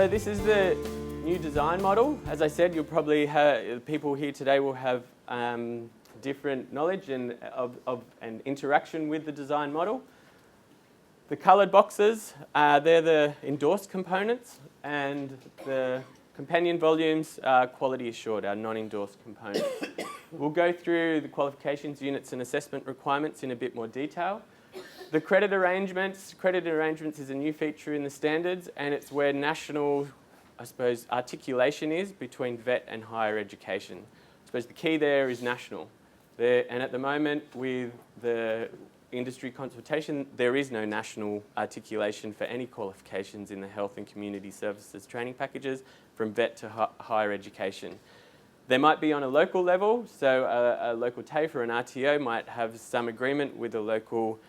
So this is the new design model. As I said, you'll probably have, people here today will have different knowledge and interaction with the design model. The coloured boxes, they're the endorsed components, and the companion volumes are quality assured, our non-endorsed components. We'll go through the qualifications, units and assessment requirements in a bit more detail. The credit arrangements is a new feature in the standards, and it's where national, I suppose, articulation is between vet and higher education. I suppose the key there is national. And at the moment, with the industry consultation, there is no national articulation for any qualifications in the health and community services training packages from vet to higher education. There might be on a local level, so a local TAFE or an RTO might have some agreement with a local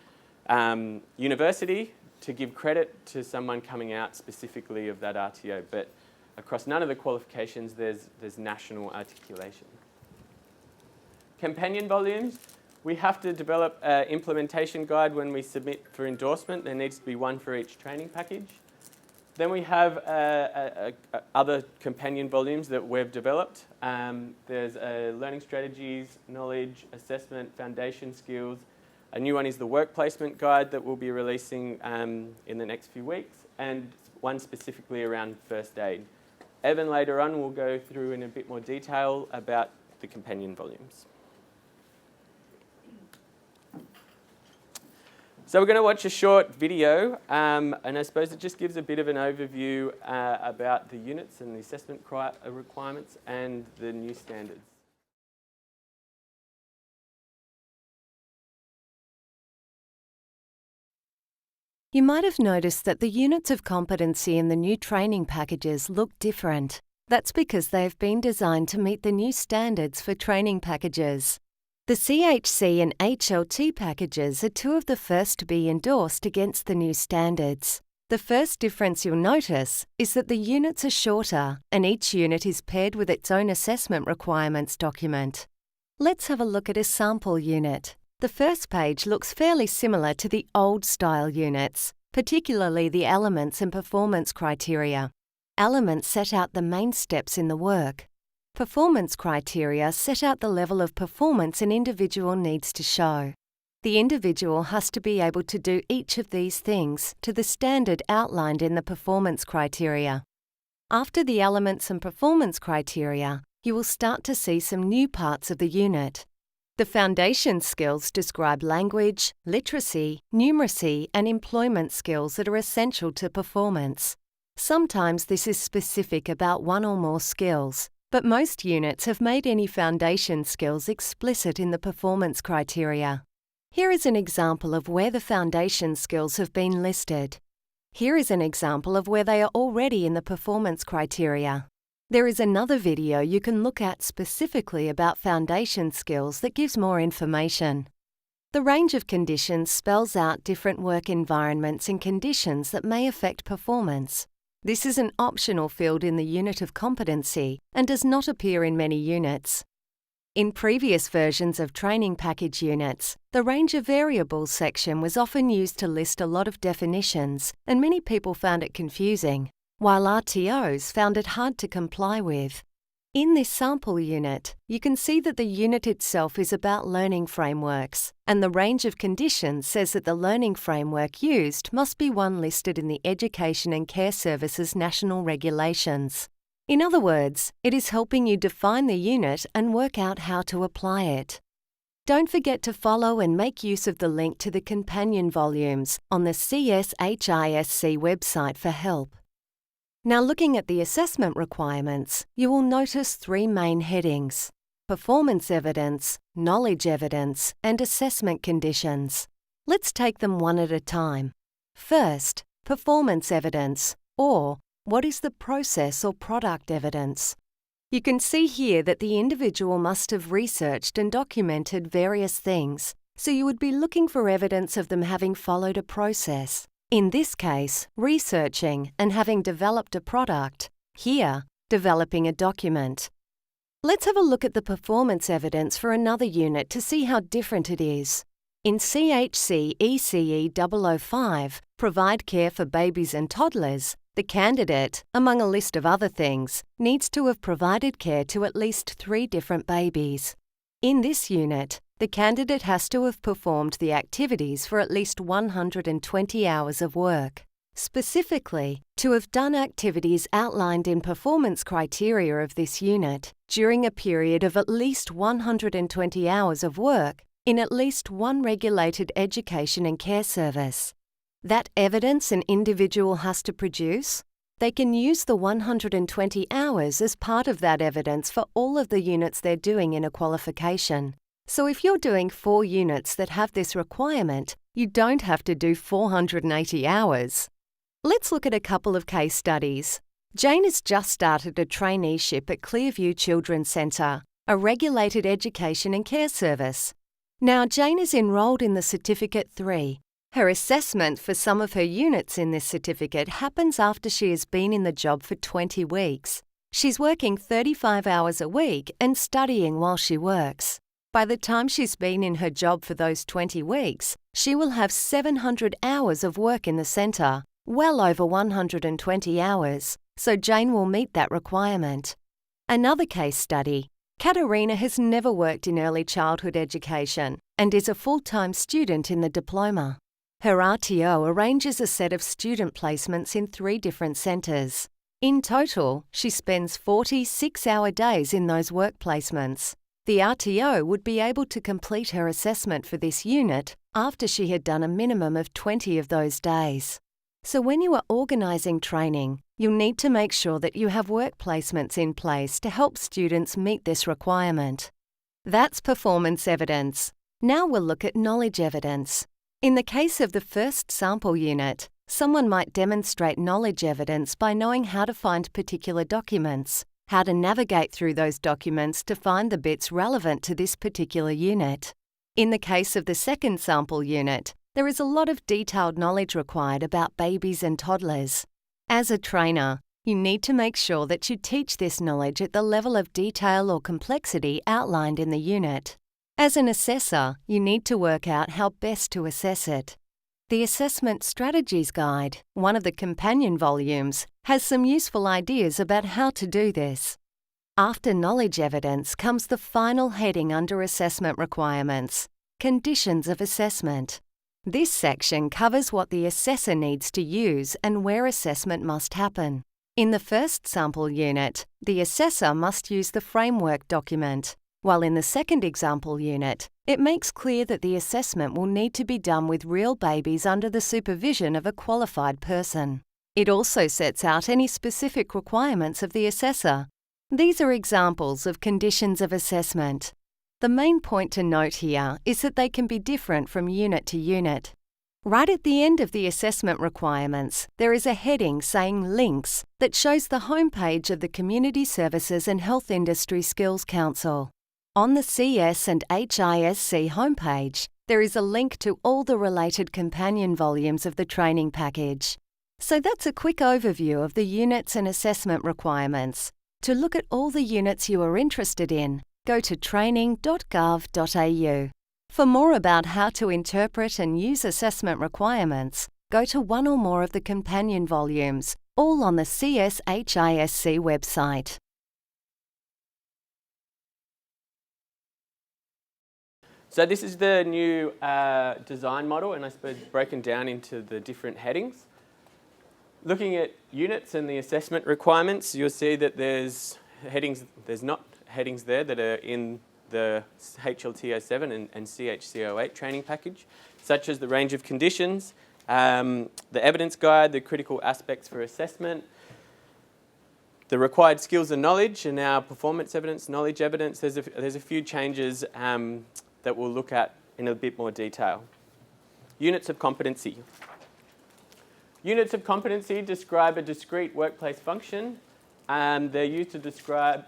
university to give credit to someone coming out specifically of that RTO, but across none of the qualifications there's national articulation. Companion volumes, we have to develop an implementation guide when we submit for endorsement. There needs to be one for each training package. Then we have other companion volumes that we've developed. There's learning strategies, knowledge, assessment, foundation skills. A new one is the work placement guide that we'll be releasing in the next few weeks, and one specifically around first aid. Evan later on will go through in a bit more detail about the companion volumes. So we're going to watch a short video, and I suppose it just gives a bit of an overview about the units and the assessment requirements and the new standards. You might have noticed that the units of competency in the new training packages look different. That's because they have been designed to meet the new standards for training packages. The CHC and HLT packages are two of the first to be endorsed against the new standards. The first difference you'll notice is that the units are shorter, and each unit is paired with its own assessment requirements document. Let's have a look at a sample unit. The first page looks fairly similar to the old-style units, particularly the elements and performance criteria. Elements set out the main steps in the work. Performance criteria set out the level of performance an individual needs to show. The individual has to be able to do each of these things to the standard outlined in the performance criteria. After the elements and performance criteria, you will start to see some new parts of the unit. The foundation skills describe language, literacy, numeracy, and employment skills that are essential to performance. Sometimes this is specific about one or more skills, but most units have made any foundation skills explicit in the performance criteria. Here is an example of where the foundation skills have been listed. Here is an example of where they are already in the performance criteria. There is another video you can look at specifically about foundation skills that gives more information. The range of conditions spells out different work environments and conditions that may affect performance. This is an optional field in the unit of competency and does not appear in many units. In previous versions of training package units, the range of variables section was often used to list a lot of definitions, and many people found it confusing, while RTOs found it hard to comply with. In this sample unit, you can see that the unit itself is about learning frameworks, and the range of conditions says that the learning framework used must be one listed in the Education and Care Services national regulations. In other words, it is helping you define the unit and work out how to apply it. Don't forget to follow and make use of the link to the companion volumes on the CS&HISC website for help. Now, looking at the assessment requirements, you will notice three main headings: performance evidence, knowledge evidence, and assessment conditions. Let's take them one at a time. First, performance evidence, or what is the process or product evidence? You can see here that the individual must have researched and documented various things, so you would be looking for evidence of them having followed a process. In this case, researching and having developed a product. Here, developing a document. Let's have a look at the performance evidence for another unit to see how different it is. In CHC ECE 005, Provide Care for Babies and Toddlers, The candidate, among a list of other things, needs to have provided care to at least 3 different babies. In this unit, the candidate has to have performed the activities for at least 120 hours of work. Specifically, to have done activities outlined in performance criteria of this unit during a period of at least 120 hours of work in at least one regulated education and care service. That evidence an individual has to produce, they can use the 120 hours as part of that evidence for all of the units they're doing in a qualification. So if you're doing 4 units that have this requirement, you don't have to do 480 hours. Let's look at a couple of case studies. Jane has just started a traineeship at Clearview Children's Centre, a regulated education and care service. Now, Jane is enrolled in the Certificate 3. Her assessment for some of her units in this certificate happens after she has been in the job for 20 weeks. She's working 35 hours a week and studying while she works. By the time she's been in her job for those 20 weeks, she will have 700 hours of work in the centre, well over 120 hours, so Jane will meet that requirement. Another case study. Katerina has never worked in early childhood education and is a full-time student in the diploma. Her RTO arranges a set of student placements in 3 different centres. In total, she spends 40 6-hour days in those work placements. The RTO would be able to complete her assessment for this unit after she had done a minimum of 20 of those days. So when you are organising training, you'll need to make sure that you have work placements in place to help students meet this requirement. That's performance evidence. Now we'll look at knowledge evidence. In the case of the first sample unit, someone might demonstrate knowledge evidence by knowing how to find particular documents, how to navigate through those documents to find the bits relevant to this particular unit. In the case of the second sample unit, there is a lot of detailed knowledge required about babies and toddlers. As a trainer, you need to make sure that you teach this knowledge at the level of detail or complexity outlined in the unit. As an assessor, you need to work out how best to assess it. The Assessment Strategies Guide, one of the companion volumes, has some useful ideas about how to do this. After knowledge evidence comes the final heading under assessment requirements, Conditions of Assessment. This section covers what the assessor needs to use and where assessment must happen. In the first sample unit, the assessor must use the framework document, while in the second example unit, it makes clear that the assessment will need to be done with real babies under the supervision of a qualified person. It also sets out any specific requirements of the assessor. These are examples of conditions of assessment. The main point to note here is that they can be different from unit to unit. Right at the end of the assessment requirements, there is a heading saying Links that shows the homepage of the Community Services and Health Industry Skills Council. On the CS&HISC homepage, there is a link to all the related companion volumes of the training package. So that's a quick overview of the units and assessment requirements. To look at all the units you are interested in, go to training.gov.au. For more about how to interpret and use assessment requirements, go to one or more of the companion volumes, all on the CS&HISC website. So this is the new design model, and I suppose broken down into the different headings. Looking at units and the assessment requirements, you'll see that there's not headings there that are in the HLT07 and CHC08 training package, such as the range of conditions, the evidence guide, the critical aspects for assessment, the required skills and knowledge, and our performance evidence, knowledge evidence. There's a few changes that we'll look at in a bit more detail. Units of competency. Units of competency describe a discrete workplace function. They're used to describe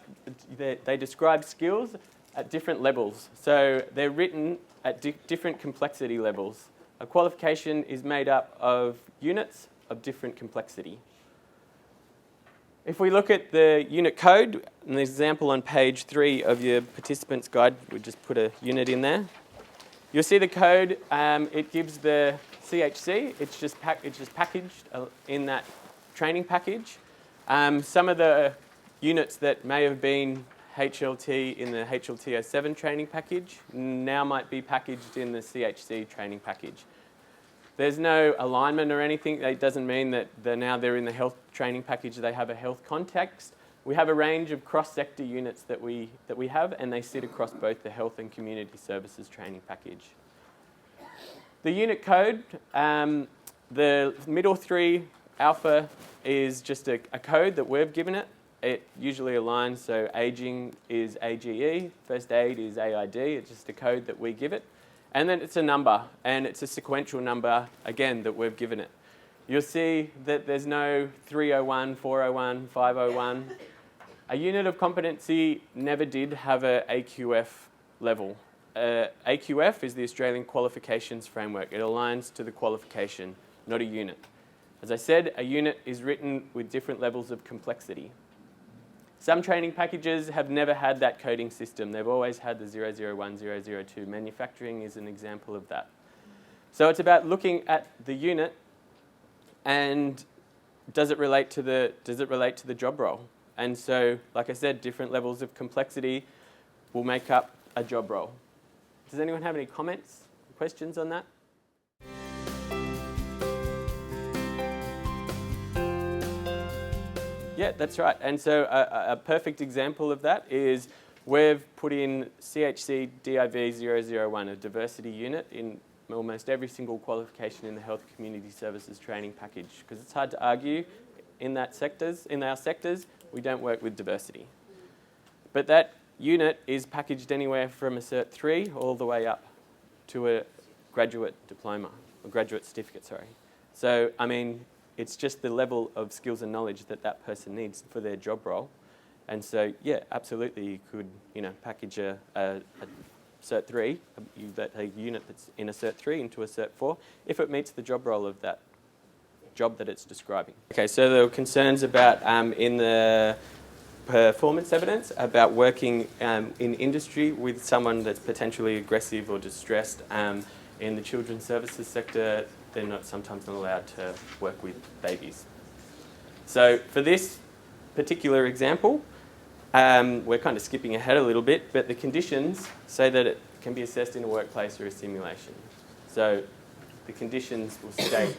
skills at different levels. So they're written at different complexity levels. A qualification is made up of units of different complexity. If we look at the unit code, an example on page 3 of your participants guide, we just put a unit in there. You'll see the code, it gives the CHC, it's just packaged in that training package. Some of the units that may have been HLT in the HLT07 training package now might be packaged in the CHC training package. There's no alignment or anything. It doesn't mean that they're in the health training package, they have a health context. We have a range of cross-sector units that we have, and they sit across both the health and community services training package. The unit code, the middle 3 alpha is just a code that we've given it. It usually aligns, so aging is AGE, first aid is AID, it's just a code that we give it. And then it's a number, and it's a sequential number, again, that we've given it. You'll see that there's no 301, 401, 501. A unit of competency never did have a AQF level. AQF is the Australian Qualifications Framework. It aligns to the qualification, not a unit. As I said, a unit is written with different levels of complexity. Some training packages have never had that coding system. They've always had the 001, 002. Manufacturing is an example of that. So it's about looking at the unit and does it relate to the job role? And so, like I said, different levels of complexity will make up a job role. Does anyone have any comments, questions on that? Yeah, that's right. And so a perfect example of that is we've put in CHC DIV 001, a diversity unit, in almost every single qualification in the health community services training package, because it's hard to argue in our sectors, we don't work with diversity. But that unit is packaged anywhere from a Cert 3 all the way up to a graduate diploma, or graduate certificate, sorry. So, I mean, it's just the level of skills and knowledge that that person needs for their job role. And so, yeah, absolutely, you could, package a Cert 3, a unit that's in a Cert 3 into a Cert 4, if it meets the job role of that job that it's describing. Okay, so there were concerns about, in the performance evidence, about working in industry with someone that's potentially aggressive or distressed. In the children's services sector, they're sometimes not allowed to work with babies. So for this particular example, we're kind of skipping ahead a little bit, but the conditions say that it can be assessed in a workplace or a simulation. So the conditions will state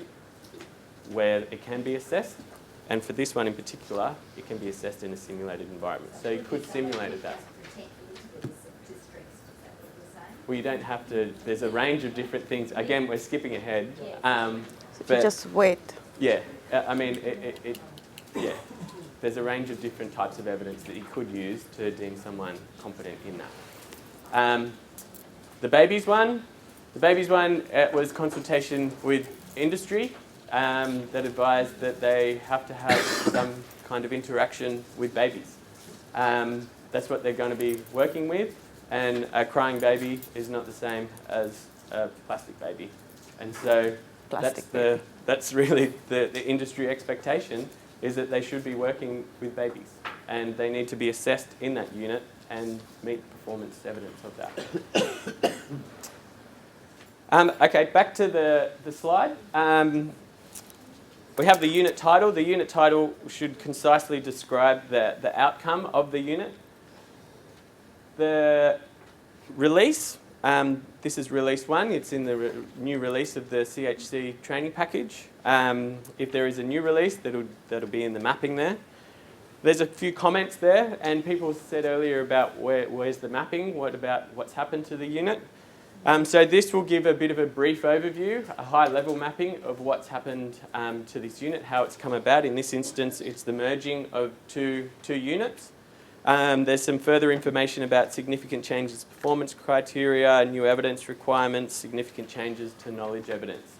where it can be assessed, and for this one in particular, it can be assessed in a simulated environment. So you could simulate it that. Well, you don't have to. There's a range of different things. Again, we're skipping ahead. But just wait. Yeah, I mean, yeah. There's a range of different types of evidence that you could use to deem someone competent in that. The babies one was consultation with industry that advised that they have to have some kind of interaction with babies. That's what they're going to be working with. And a crying baby is not the same as a plastic baby. And so that's really the industry expectation, is that they should be working with babies. And they need to be assessed in that unit and meet performance evidence of that. Okay, back to the slide. We have the unit title. The unit title should concisely describe the outcome of the unit. The release, this is release 1. It's in the new release of the CHC training package. If there is a new release, that'll be in the mapping there. There's a few comments there, and people said earlier about where's the mapping, what about what's happened to the unit. So this will give a bit of a brief overview, a high-level mapping of what's happened to this unit, how it's come about. In this instance, it's the merging of two units. There's some further information about significant changes to performance criteria, new evidence requirements, significant changes to knowledge evidence.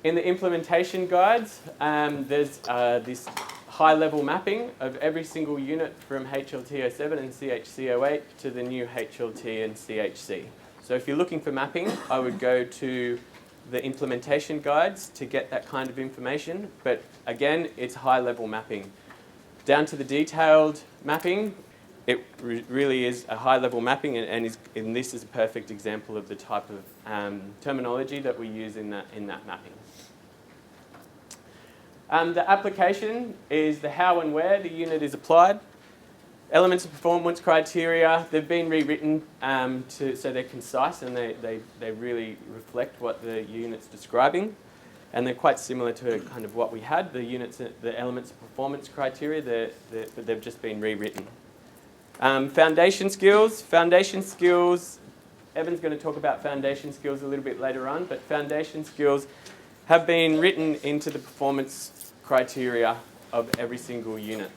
In the implementation guides, there's this high-level mapping of every single unit from HLT07 and CHC08 to the new HLT and CHC. So if you're looking for mapping, I would go to the implementation guides to get that kind of information. But again, it's high-level mapping. Down to the detailed mapping, it really is a high-level mapping, and this is a perfect example of the type of terminology that we use in that mapping. The application is the how and where the unit is applied. Elements of performance criteria, they've been rewritten so they're concise and they really reflect what the unit's describing. And they're quite similar to kind of what we had, the elements of performance criteria, but they've just been rewritten. Foundation skills. Foundation skills, Evan's going to talk about foundation skills a little bit later on, but foundation skills have been written into the performance criteria of every single unit.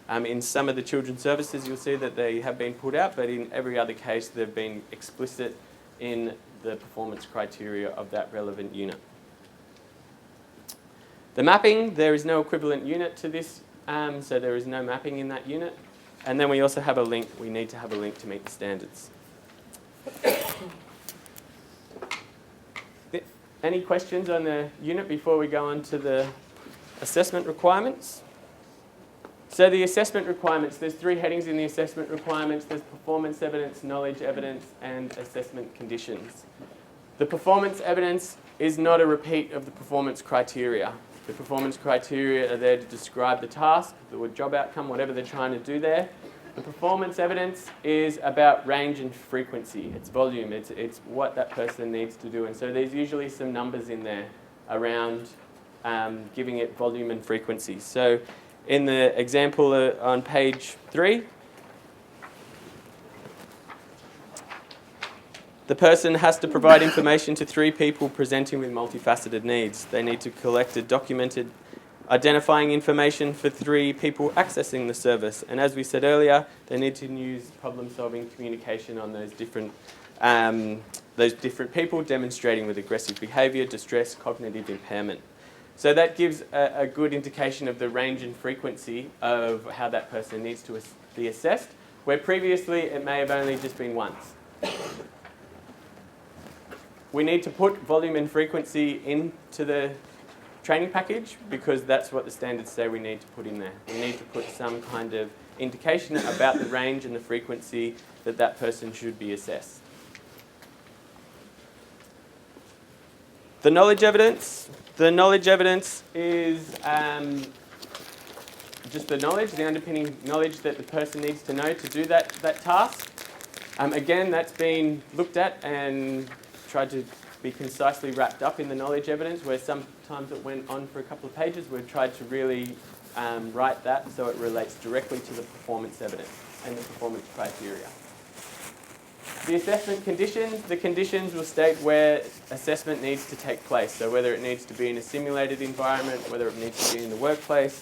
In some of the children's services, you'll see that they have been put out, but in every other case, they've been explicit in the performance criteria of that relevant unit. The mapping, there is no equivalent unit to this, so there is no mapping in that unit. And then we also have a link. We need to have a link to meet the standards. Any questions on the unit before we go on to the assessment requirements? So the assessment requirements, there's 3 headings in the assessment requirements. There's performance evidence, knowledge evidence, and assessment conditions. The performance evidence is not a repeat of the performance criteria. The performance criteria are there to describe the task, the job outcome, whatever they're trying to do there. The performance evidence is about range and frequency. It's volume. It's what that person needs to do. And so there's usually some numbers in there around giving it volume and frequency. So in the example on page 3, the person has to provide information to 3 people presenting with multifaceted needs. They need to collect a documented identifying information for 3 people accessing the service. And as we said earlier, they need to use problem-solving communication on those different people demonstrating with aggressive behaviour, distress, cognitive impairment. So that gives a good indication of the range and frequency of how that person needs to be assessed, where previously it may have only just been once. We need to put volume and frequency into the training package because that's what the standards say we need to put in there. We need to put some kind of indication about the range and the frequency that that person should be assessed. The knowledge evidence. The knowledge evidence is just the knowledge, the underpinning knowledge that the person needs to know to do that task. Again, that's been looked at and tried to be concisely wrapped up in the knowledge evidence, where sometimes it went on for a couple of pages. We've tried to really write that so it relates directly to the performance evidence and the performance criteria. The assessment conditions, the conditions will state where assessment needs to take place. So whether it needs to be in a simulated environment, whether it needs to be in the workplace,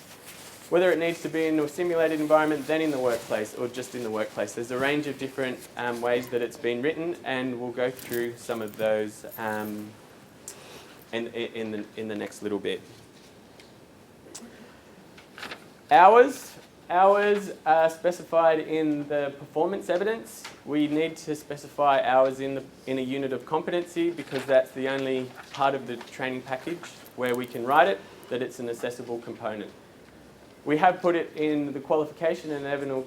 whether it needs to be in a simulated environment, then in the workplace, or just in the workplace. There's a range of different ways that it's been written, and we'll go through some of those in the next little bit. Hours are specified in the performance evidence. We need to specify hours in a unit of competency because that's the only part of the training package where we can write it, that it's an assessable component. We have put it in the qualification, and Evan will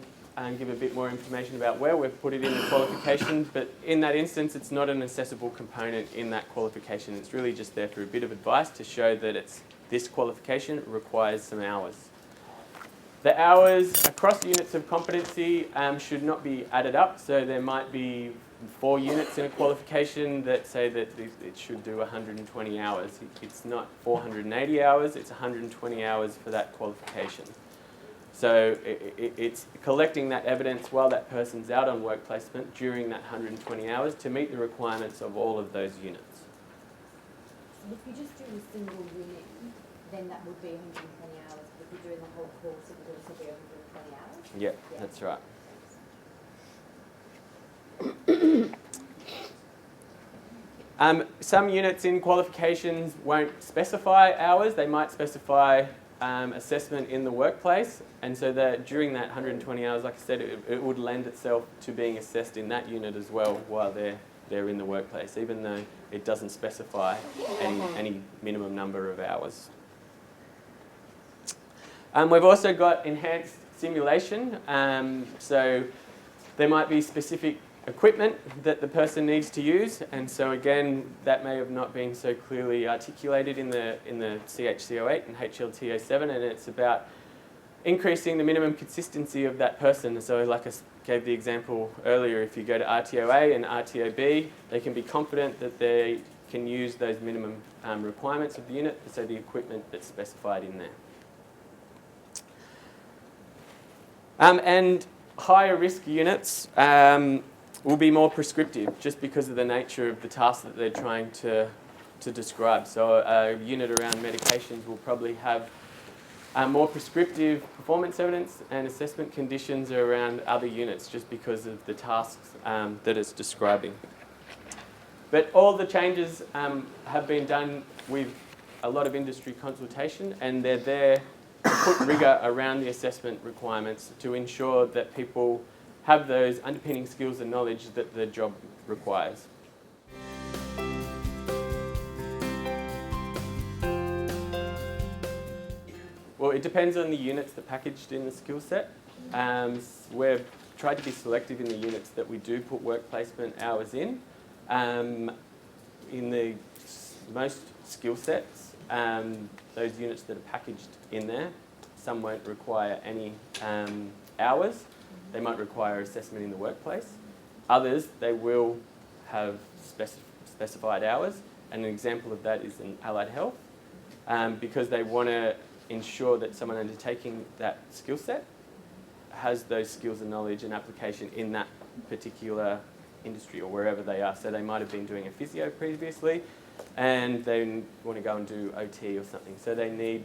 give a bit more information about where we've put it in the qualification, but in that instance it's not an assessable component in that qualification. It's really just there for a bit of advice to show that this qualification requires some hours. The hours across units of competency should not be added up, so there might be 4 units in a qualification that say that it should do 120 hours. It's not 480 hours, it's 120 hours for that qualification. So it's collecting that evidence while that person's out on work placement during that 120 hours to meet the requirements of all of those units. So if you just do a single unit, then that would be 120 hours. But if you're doing the whole course, it would also be 120 hours? Yeah, that's right. Some units in qualifications won't specify hours. They might specify assessment in the workplace, and so that during that 120 hours, like I said, it would lend itself to being assessed in that unit as well while they're in the workplace, even though it doesn't specify any minimum number of hours. We've also got enhanced simulation, so there might be specific equipment that the person needs to use, and so again, that may have not been so clearly articulated in the CHC08 and HLT07, and it's about increasing the minimum consistency of that person. So like I gave the example earlier, if you go to RTOA and RTOB, they can be confident that they can use those minimum requirements of the unit, so the equipment that's specified in there. And higher risk units will be more prescriptive just because of the nature of the task that they're trying to describe. So a unit around medications will probably have more prescriptive performance evidence and assessment conditions around other units just because of the tasks that it's describing. But all the changes have been done with a lot of industry consultation, and they're there to put rigour around the assessment requirements to ensure that people have those underpinning skills and knowledge that the job requires. Well, it depends on the units that are packaged in the skill set. We've tried to be selective in the units that we do put work placement hours in. In the most skill sets, those units that are packaged in there, some won't require any hours. They might require assessment in the workplace. Others, they will have specified hours. And an example of that is in allied health, because they want to ensure that someone undertaking that skill set has those skills and knowledge and application in that particular industry or wherever they are. So they might have been doing a physio previously and they want to go and do OT or something. So they need,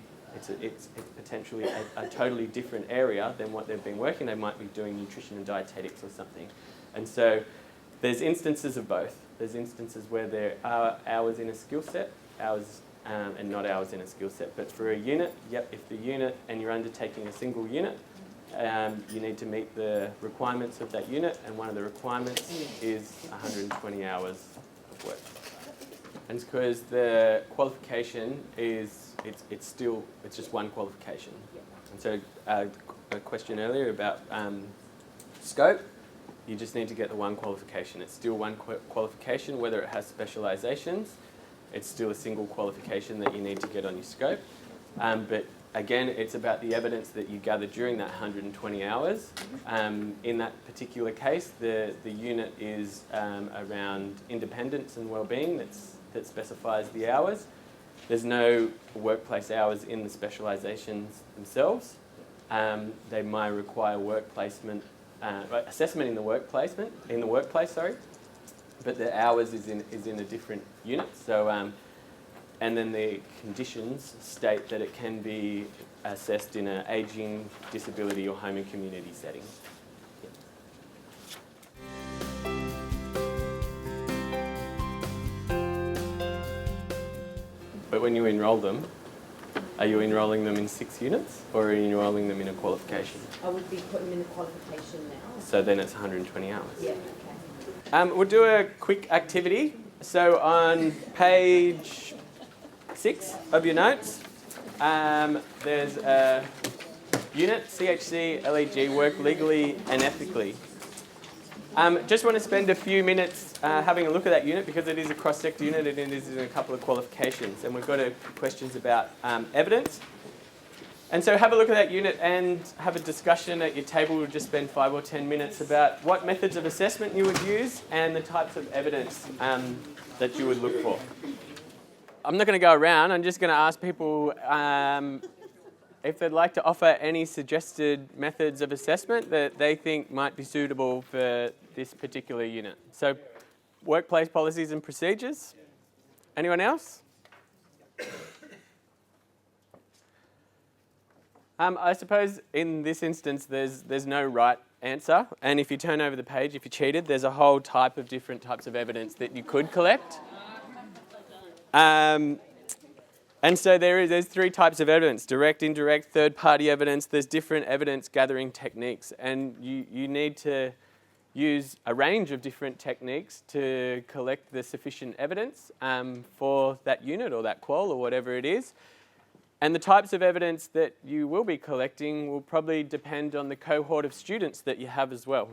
it's potentially a totally different area than what they've been working. They might be doing nutrition and dietetics or something. And so there's instances of both. There's instances where there are hours in a skill set, hours and not hours in a skill set. But for a unit, yep, if the unit and you're undertaking a single unit, you need to meet the requirements of that unit, and one of the requirements is 120 hours of work. And it's because the qualification is, it's just one qualification. And so a question earlier about scope, you just need to get the one qualification. It's still one qualification, whether it has specialisations, it's still a single qualification that you need to get on your scope. But again, it's about the evidence that you gather during that 120 hours. In that particular case, the unit is around independence and wellbeing that specifies the hours. There's no workplace hours in the specialisations themselves. They might require work placement, assessment in the workplace, but the hours is in a different unit. So. And then the conditions state that it can be assessed in an ageing, disability or home and community setting. But when you enrol them, are you enrolling them in 6 units or are you enrolling them in a qualification? I would be putting them in the qualification now. So then it's 120 hours. Yeah, okay. We'll do a quick activity. So on page 6 of your notes, there's a unit, CHC, LEG, work legally and ethically. Just want to spend a few minutes having a look at that unit because it is a cross-sector unit and it is in a couple of qualifications. And we've got questions about evidence. And so have a look at that unit and have a discussion at your table. We'll just spend 5 or 10 minutes about what methods of assessment you would use and the types of evidence that you would look for. I'm not going to go around. I'm just going to ask people if they'd like to offer any suggested methods of assessment that they think might be suitable for this particular unit. So, workplace policies and procedures. Anyone else? I suppose in this instance there's no right answer, and if you turn over the page, if you cheated, there's a whole type of different types of evidence that you could collect. And so there's 3 types of evidence: direct, indirect, third-party evidence. There's different evidence gathering techniques, and you need to use a range of different techniques to collect the sufficient evidence for that unit or that qual or whatever it is. And the types of evidence that you will be collecting will probably depend on the cohort of students that you have as well.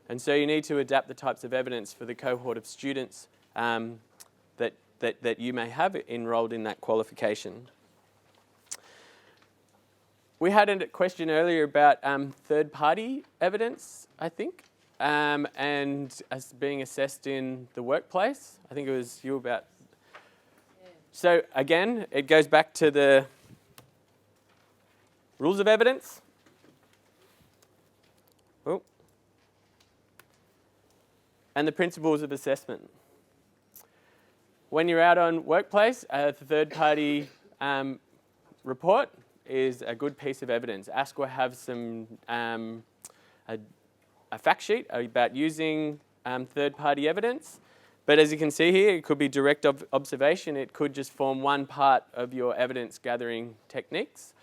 And so you need to adapt the types of evidence for the cohort of students that you may have enrolled in that qualification. We had a question earlier about third-party evidence, I think, and as being assessed in the workplace. I think it was you about. So again, it goes back to the rules of evidence. Oh. And the principles of assessment. When you're out on workplace, a third-party report is a good piece of evidence. ASC will have some a fact sheet about using third-party evidence. But as you can see here, it could be direct observation. It could just form one part of your evidence gathering techniques.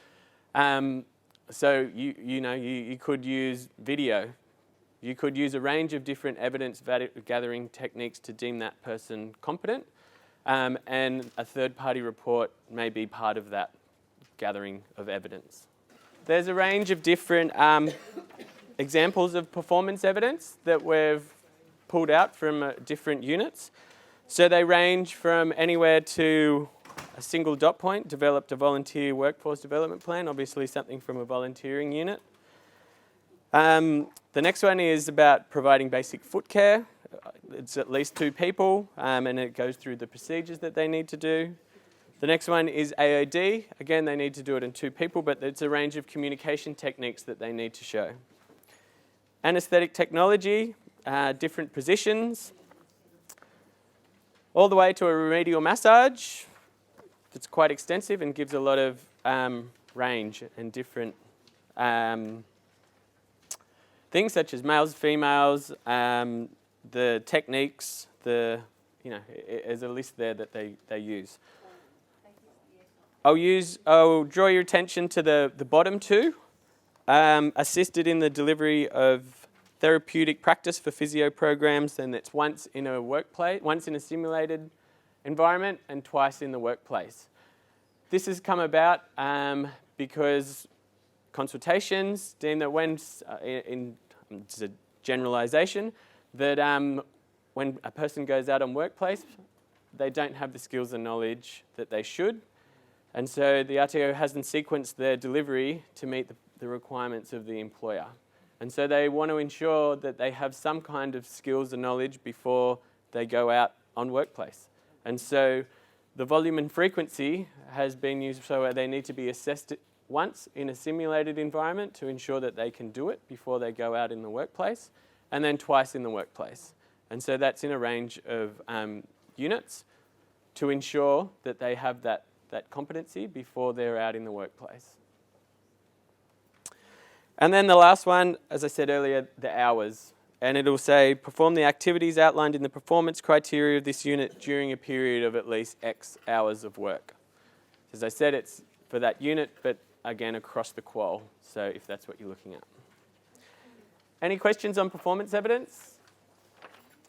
So you could use video. You could use a range of different evidence gathering techniques to deem that person competent. And a third-party report may be part of that gathering of evidence. There's a range of different examples of performance evidence that we've pulled out from different units. So they range from anywhere to a single dot point, developed a volunteer workforce development plan, obviously something from a volunteering unit. The next one is about providing basic foot care. It's at least 2 people, and it goes through the procedures that they need to do. The next one is AOD. Again, they need to do it in 2 people, but it's a range of communication techniques that they need to show. Anesthetic technology, different positions, all the way to a remedial massage. It's quite extensive and gives a lot of range and different things such as males, females, the techniques, there's a list there that they use. I'll draw your attention to the bottom 2. Assisted in the delivery of therapeutic practice for physio programs, and it's once in a workplace, once in a simulated environment, and twice in the workplace. This has come about because consultations deem that when, it's a generalisation, that when a person goes out on workplace, they don't have the skills and knowledge that they should. And so the RTO hasn't sequenced their delivery to meet the requirements of the employer. And so they want to ensure that they have some kind of skills and knowledge before they go out on workplace. And so the volume and frequency has been used so they need to be assessed once in a simulated environment to ensure that they can do it before they go out in the workplace, and then twice in the workplace. And so that's in a range of units to ensure that they have that competency before they're out in the workplace. And then the last one, as I said earlier, the hours. And it'll say, perform the activities outlined in the performance criteria of this unit during a period of at least X hours of work. As I said, it's for that unit, but again, across the qual, so if that's what you're looking at. Any questions on performance evidence?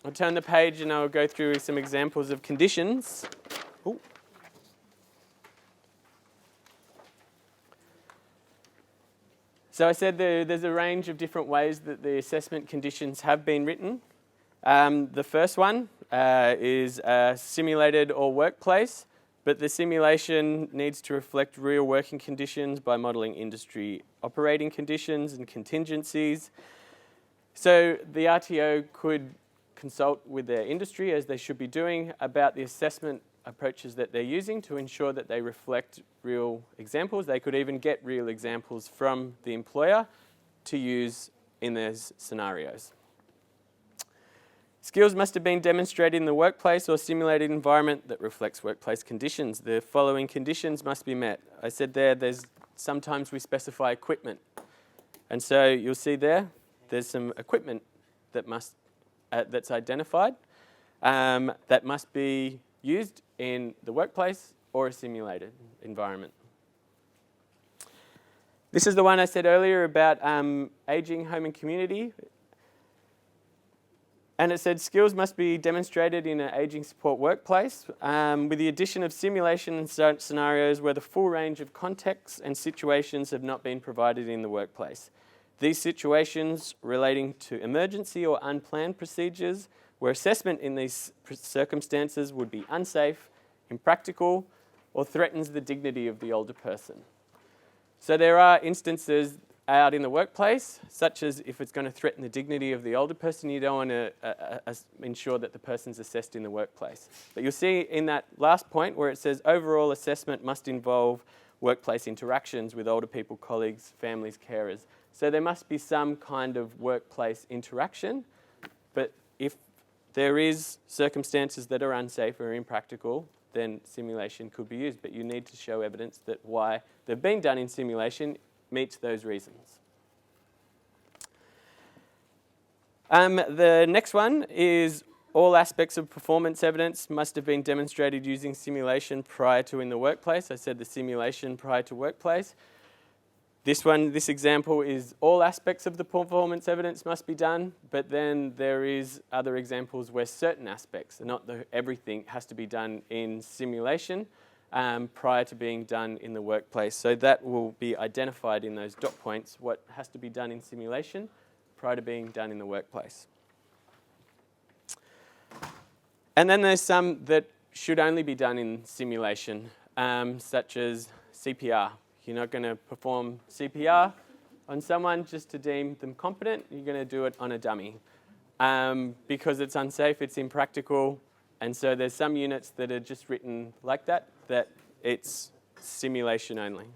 I'll turn the page and I'll go through some examples of conditions. Ooh. So I said there's a range of different ways that the assessment conditions have been written. The first one is simulated or workplace, but the simulation needs to reflect real working conditions by modelling industry operating conditions and contingencies. So the RTO could consult with their industry, as they should be doing, about the assessment approaches that they're using to ensure that they reflect real examples. They could even get real examples from the employer to use in their scenarios. Skills must have been demonstrated in the workplace or simulated environment that reflects workplace conditions. The following conditions must be met. I said there's sometimes we specify equipment. And so you'll see there's some equipment that that's identified that must be used in the workplace or a simulated environment. This is the one I said earlier about ageing, home and community. And it said skills must be demonstrated in an ageing support workplace with the addition of simulation and scenarios where the full range of contexts and situations have not been provided in the workplace. These situations relating to emergency or unplanned procedures where assessment in these circumstances would be unsafe, impractical, or threatens the dignity of the older person. So there are instances out in the workplace, such as if it's going to threaten the dignity of the older person, you don't want to ensure that the person's assessed in the workplace. But you'll see in that last point where it says overall assessment must involve workplace interactions with older people, colleagues, families, carers. So there must be some kind of workplace interaction, but if there is circumstances that are unsafe or impractical, then simulation could be used. But you need to show evidence that why they've been done in simulation meets those reasons. The next one is all aspects of performance evidence must have been demonstrated using simulation prior to in the workplace. I said the simulation prior to workplace. This example is all aspects of the performance evidence must be done, but then there is other examples where certain aspects, not everything, has to be done in simulation prior to being done in the workplace. So that will be identified in those dot points, what has to be done in simulation prior to being done in the workplace. And then there's some that should only be done in simulation, such as CPR. You're not going to perform CPR on someone just to deem them competent. You're going to do it on a dummy because it's unsafe, it's impractical, and so there's some units that are just written like that, that it's simulation only.